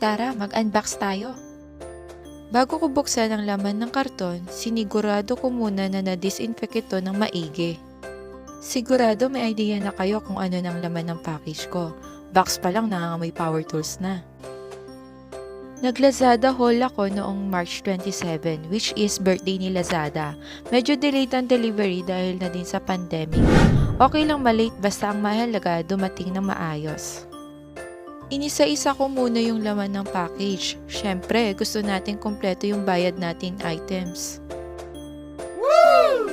Tara, mag-unbox tayo. Bago ko buksan ang laman ng karton, sinigurado ko muna na na-disinfect ito ng maigi. Sigurado may idea na kayo kung ano ng laman ng package ko. Box pa lang nangangamoy Powertools na. Nag-Lazada haul ako noong March 27, which is birthday ni Lazada. Medyo delayed ang delivery dahil na din sa pandemic. Okay lang malate basta ang mahalaga dumating ng maayos. Inisa-isa ko muna yung laman ng package. Syempre, gusto natin kompleto yung bayad natin items. Woo!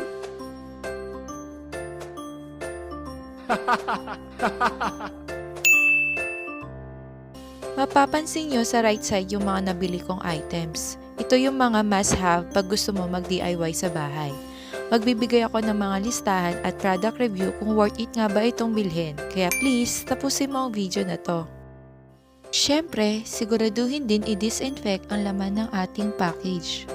Mapapansin nyo sa right side yung mga nabili kong items. Ito yung mga must-have pag gusto mo mag-DIY sa bahay. Magbibigay ako ng mga listahan at product review kung worth it nga ba itong bilhin. Kaya please, tapusin mo ang video na to. Siyempre, siguraduhin din i-disinfect ang laman ng ating package.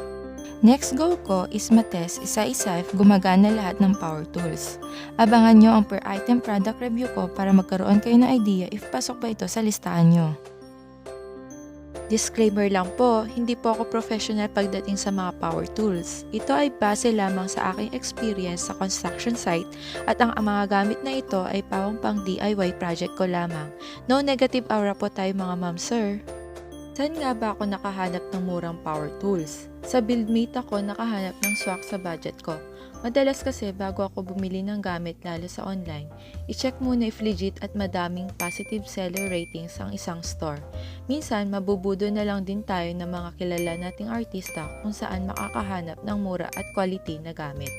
Next goal ko is matest isa-isa if gumagana lahat ng Powertools. Abangan nyo ang per item product review ko para magkaroon kayo ng idea if pasok ba ito sa listahan nyo. Disclaimer lang po, hindi po ako professional pagdating sa mga power tools. Ito ay base lamang sa aking experience sa construction site at ang mga gamit na ito ay pawang pang DIY project ko lamang. No negative aura po tayo mga ma'am sir. Saan nga ba ako nakahanap ng murang power tools? Sa buildmate ako nakahanap ng swak sa budget ko. Madalas kasi bago ako bumili ng gamit lalo sa online, i-check muna if legit at madaming positive seller ratings ang isang store. Minsan, mabubudo na lang din tayo ng mga kilala nating artista kung saan makakahanap ng mura at quality na gamit.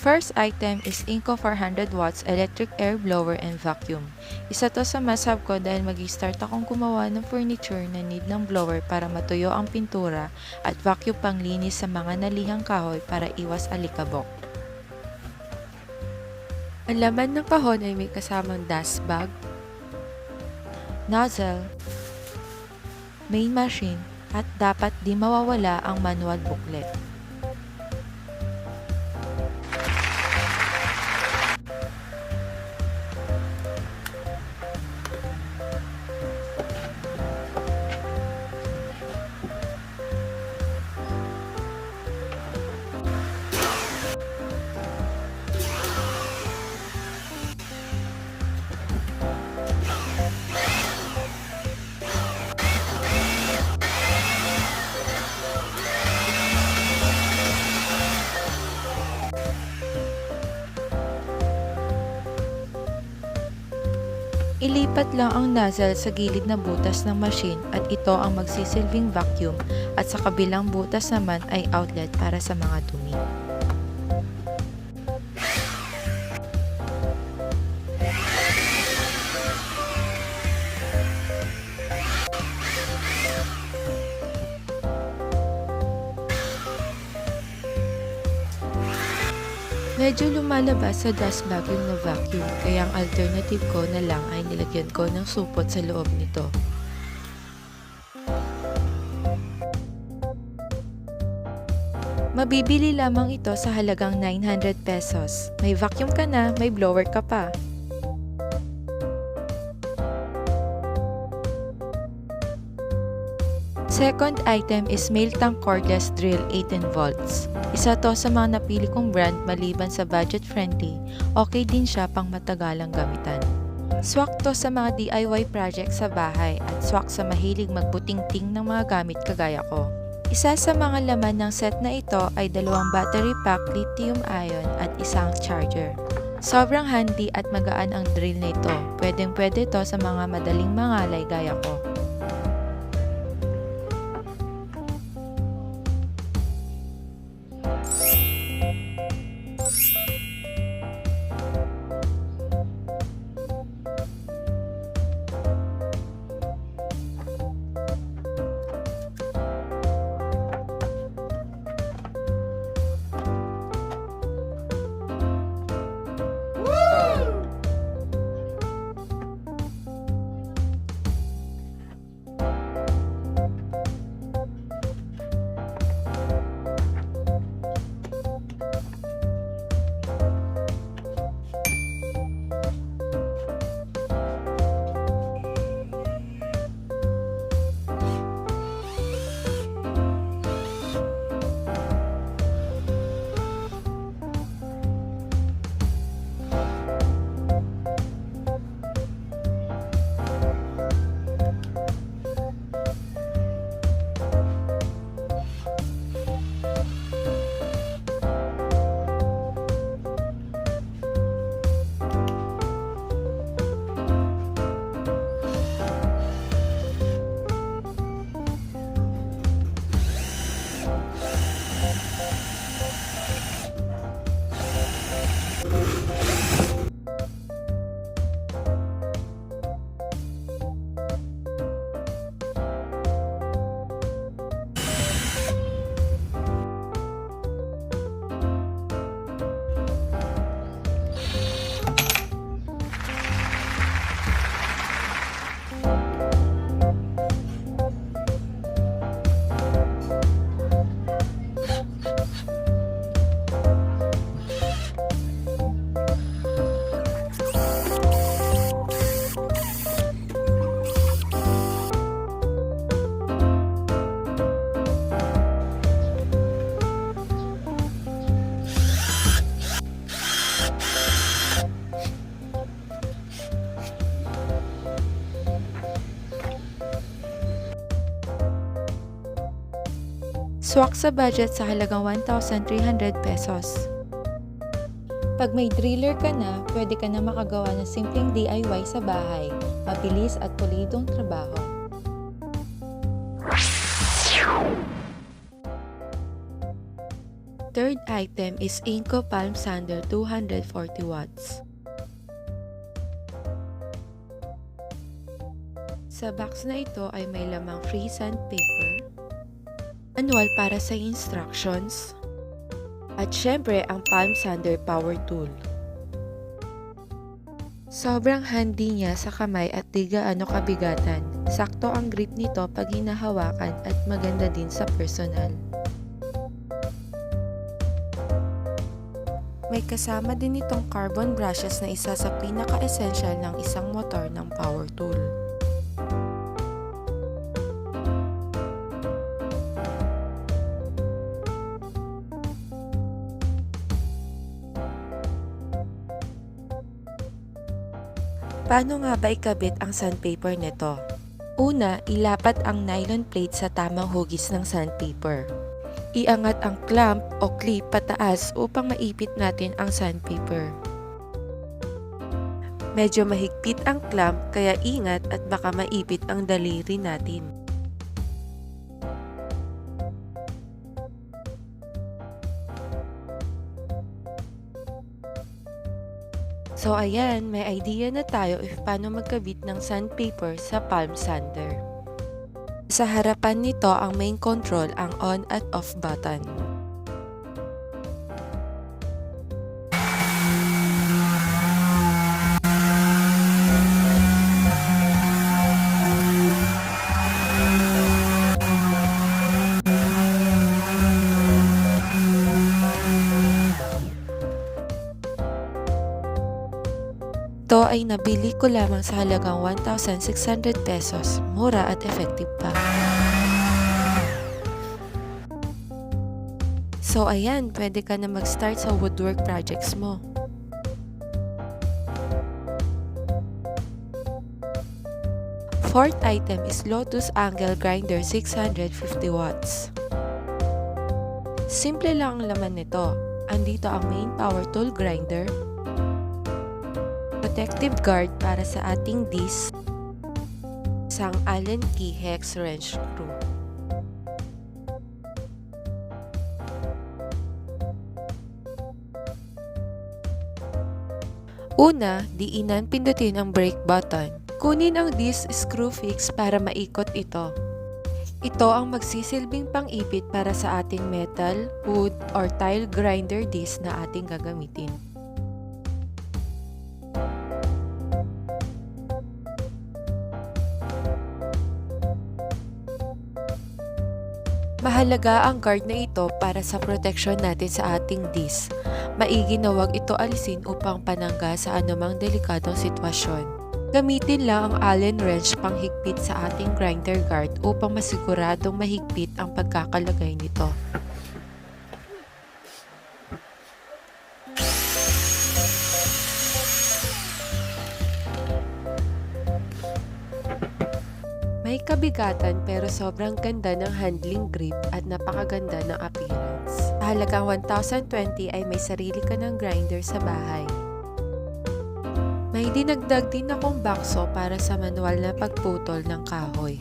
First item is Ingco 400 watts electric air blower and vacuum. Isa to sa must-have ko dahil mag-start akong gumawa ng furniture na need ng blower para matuyo ang pintura at vacuum panglinis sa mga nalihang kahoy para iwas alikabok. Ang laman ng kahon ay may kasamang dust bag, nozzle, main machine at dapat di mawawala ang manual booklet. Ilipat lang ang nozzle sa gilid na butas ng machine at ito ang magsisilbing vacuum at sa kabilang butas naman ay outlet para sa mga dumi. Medyo lumalabas sa dust bag yung na vacuum, kaya ang alternative ko na lang ay nilagyan ko ng supot sa loob nito. Mabibili lamang ito sa halagang 900 pesos. May vacuum ka na, may blower ka pa. Second item is Mailtank Cordless drill 18 volts. Isa to sa mga napili kong brand maliban sa budget friendly, okay din siya pang matagalang gamitan. Swak to sa mga DIY project sa bahay at swak sa mahilig magbuting-ting ng mga gamit kagaya ko. Isa sa mga laman ng set na ito ay 2 battery pack lithium-ion at isang charger. Sobrang handy at magaan ang drill na ito. Pwedeng-pwede to sa mga madaling mangalay gaya ko. Swak sa budget sa halagang 1,300 pesos. Pag may driller ka na, pwede ka na makagawa ng simpleng DIY sa bahay, mabilis at pulidong trabaho. Third item is Ingco Palm Sander 240 watts. Sa box na ito ay may lamang free sandpaper, manual para sa instructions, at syempre ang palm sander power tool. Sobrang handy niya sa kamay at di gaano kabigatan. Sakto ang grip nito pag hinahawakan at maganda din sa personal. May kasama din itong carbon brushes na isa sa pinaka-essential ng isang motor ng power tool. Paano nga ba ikabit ang sandpaper nito? Una, ilapat ang nylon plate sa tamang hugis ng sandpaper. Iangat ang clamp o clip pataas upang maipit natin ang sandpaper. Medyo mahigpit ang clamp kaya ingat at baka maipit ang daliri natin. So ayan, may idea na tayo if paano magkabit ng sandpaper sa palm sander. Sa harapan nito ang main control, ang on at off button. Ito ay nabili ko lamang sa halagang 1,600 pesos. Mura at effective pa. So ayan, pwede ka na mag-start sa woodwork projects mo. Fourth item is Lotus Angle Grinder 650 watts. Simple lang ang laman nito. Andito ang main power tool grinder, protective guard para sa ating disc, isang Allen key hex wrench screw. Una, diinan pindutin ang brake button. Kunin ang disc screw fix para maikot ito. Ito ang magsisilbing pang-ipit para sa ating metal, wood, or tile grinder disc na ating gagamitin. Mahalaga ang guard na ito para sa protection natin sa ating disc. Maigi na huwag ito alisin upang panangga sa anumang delikadong sitwasyon. Gamitin lang ang Allen wrench panghigpit sa ating grinder guard upang masiguradong mahigpit ang pagkakalagay nito. May kabigatan pero sobrang ganda ng handling grip at napakaganda ng appearance. Sa halagang 1,020 ay may sarili ka ng grinder sa bahay. May dinagdag din akong bakso para sa manual na pagputol ng kahoy.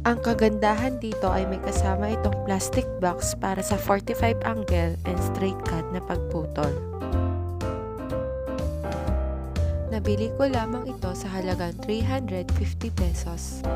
Ang kagandahan dito ay may kasama itong plastic box para sa 45 angle and straight cut na pagputol. Nabili ko lamang ito sa halagang 350 pesos.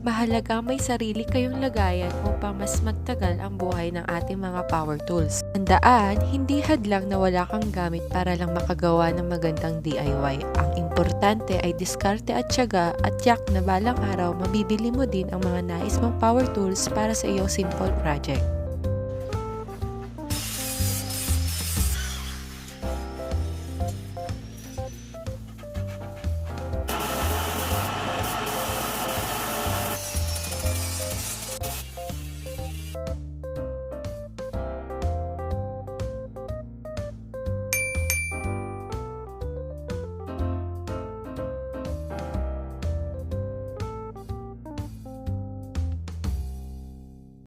Mahalagang may sarili kayong lagayan upang mas magtagal ang buhay ng ating mga power tools. Tandaan, hindi hadlang na wala kang gamit para lang makagawa ng magandang DIY. Ang importante ay diskarte at tiyaga at tiyak na balang araw mabibili mo din ang mga nais mong power tools para sa iyong simple project.